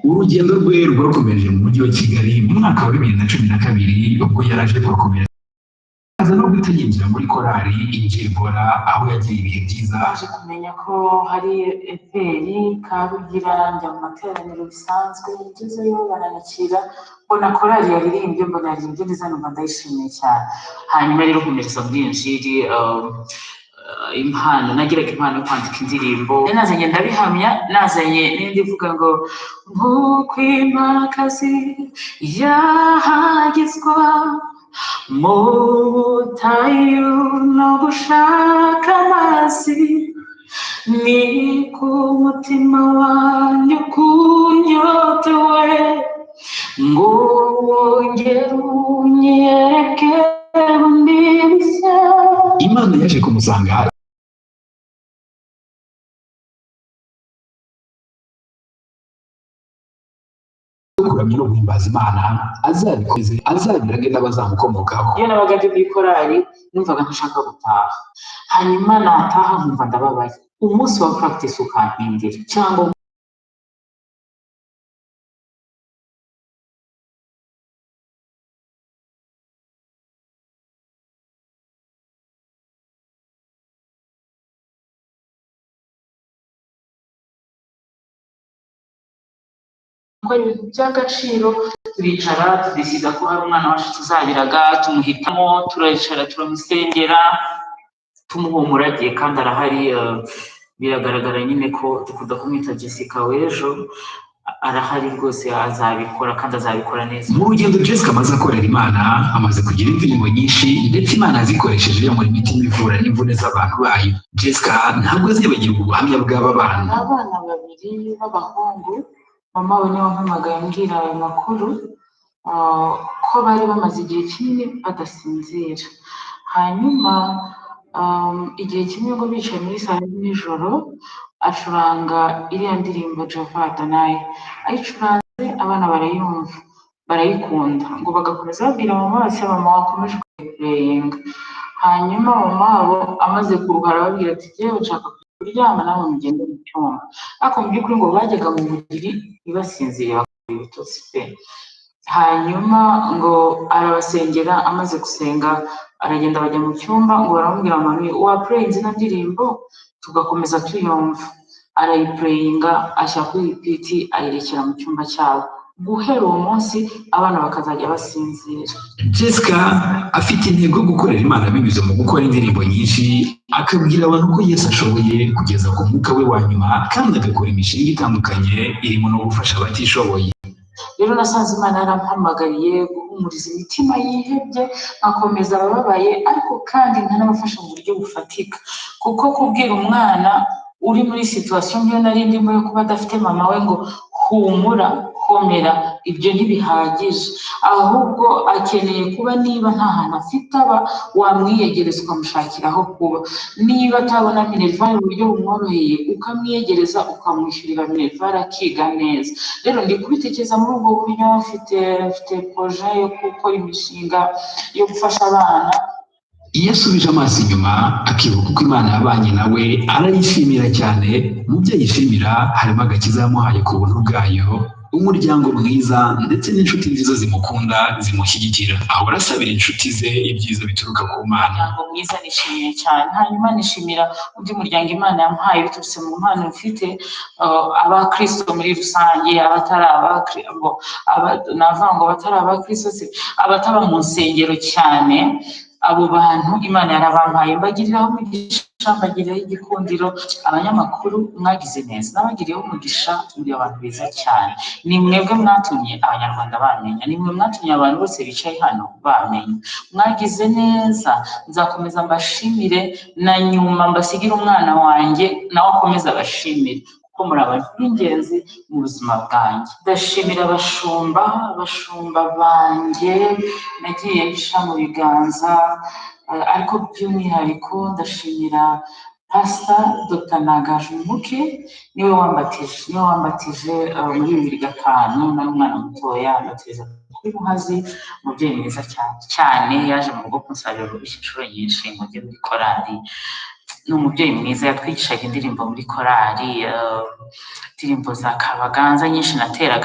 urugendo rwe rwakomeje mu mujyi wa Kigali mu mwaka wa 2012 ubwo yaraje kuhakomera aza no guhita yinjira muri korali Injilbora aho yagiye ibihe byiza. Aje kumenya ko hari eperi Karugira njya mu materaniro bisanzwe ngezeyo baranakira mbona korali yaririmbye mbona yaririmbye neza numva ndayishimiye cyane. Hanyuma rero gukomeza muri Injili impano nagiraga impano yo kwandika indirimbo nazanye ndabihamya nazanye n'indi ivuga ngo nk'ukwimakazi yahagizwa mu butayu no gushaka amazi ni ku mutima wanjye ukunyotewe ngo wongere unyereke bundi bushya. Imana yaje kumusanga kuramya no guhimbaza Imana azabirage n'abazamukomokaho. Iyo nabaga ndi muri korali numvaga ntashaka gutaha, hanyuma nataha nkumva ndababaye. Umunsi wa practice ukampindira cyangwa gukora ibintu by'agaciro. Turicara tudesida ko hari umwana wacu tuzabiraga, tumuhitamo, turicara turamusengera, tumuhumuragiye kandi arahari. Biragaragara nyine ko dukunda kumwita Jessica w'ejo, arahari rwose, azabikora kandi azabikora neza. Mu rugendo Jessica amaze akorera Imana amaze kugira indirimbo nyinshi ndetse Imana yazikoresheje muri imitima ivura n'imvune z'abantu bayo. Jessica ntabwo azibagirwa ubuhamya bw'aba bana. Abana babiri b'abahungu, mama we niwe wampamagaye ambwira ayo makuru ko bari bamaze igihe kinini badasinzira. Hanyuma igihe kimwe ngo bicaye muri sale nijoro acuranga iriya ndirimbo Jovata nayo ayicuranze abana barayumva barayikunda ngo bagakomeza babwira mama bose mama wakomeje kuyipureyinga. Hanyuma mama wabo amaze kuruha arababwira ati jyewe nshaka kuryama nawe mugende mu cyumba. Ariko mu by'ukuri ngo bajyaga mu buriri ntibasinzire bakora ibitotsi pe. Hanyuma ngo arabasengera, amaze gusenga aragenda bajya mu cyumba ngo baramubwira mami wapureyinze ino ndirimbo tugakomeza tuyumva. Arayipureyinga ashyira kuri ripiti ayirekera mu cyumba cyabo. Guhera uwo munsi abana bakazajya basinzira. Jessica afite intego yo gukorera Imana binyuze mu gukora indirimbo nyinshi, akabwira abantu ko Yesu ashoboye kugeza ku mwuka we wa nyuma kandi agakora imishinga itandukanye irimo no gufasha abatishoboye. Rero nasanze Imana yarampamagariye guhumuriza imitima yihebye, nkakomeza abababaye, ariko kandi nkanabafasha mu buryo bufatika. Kuko kubwira umwana uri muri situation nk'iyo nari ndimo yo kuba adafite mama we ngo humura komera, ibyo ntibihagije, ahubwo akeneye kuba niba nta hantu afite aba wamwiyegereza ukamushakira aho kuba. Niba atabona minerval mu buryo bumworoheye ukamwiyegereza ukamwishyurira minerval akiga neza. Rero ndi kubitekereza muri ubwo buryo. Mfite projet yo gukora imishinga yo gufasha abana. Iyo asubije amaso inyuma akibuka uko Imana yabanye nawe arayishimira cyane. Mu byo yishimira harimo agakiza yamuhaye ku buntu bwayo, umuryango mwiza ndetse n'inshuti nziza zimukunda zimushyigikira. Ahora asabira inshuti ze ibyiza bituruka ku Mana. Umuryango mwiza nishimiye cyane. Hanyuma nishimira undi muryango Imana yamuhaye biturutse mu mpano mfite, abakristo muri rusange, abatari abakristo se abataba mu nsengero cyane. Abo bantu Imana yarabampaye, mbagiriraho umugisha, mbagiriraho igikundiro. Abanyamakuru mwagize neza, nabagiriyeho umugisha, muri abantu beza cyane. Ni mwebwe mwatumye abanyarwanda bamenya, ni mwe mwatumye abantu bose bicaye hano bamenya. Mwagize neza, nzakomeza mbashimire, na nyuma mbasigire umwana wanjye nawe akomeza abashimire, kuko muri abantu b'ingenzi mu buzima bwanjye. Ndashimira abashumba banjye nagiye bisha mu biganza, ariko by'umwihariko ndashimira Pastor Dr. Nagajumuke, niwe wambatije muri 2005. nari umwana mutoya ambatiriza kuri Muhazi, umubyeyi mwiza cyane yaje mu rugo kunsabira inshuro nyinshi ngo njye muri korali. Ni umubyeyi mwiza, yatwigishaga indirimbo muri korali, indirimbo za Kabaganza nyinshi nateraga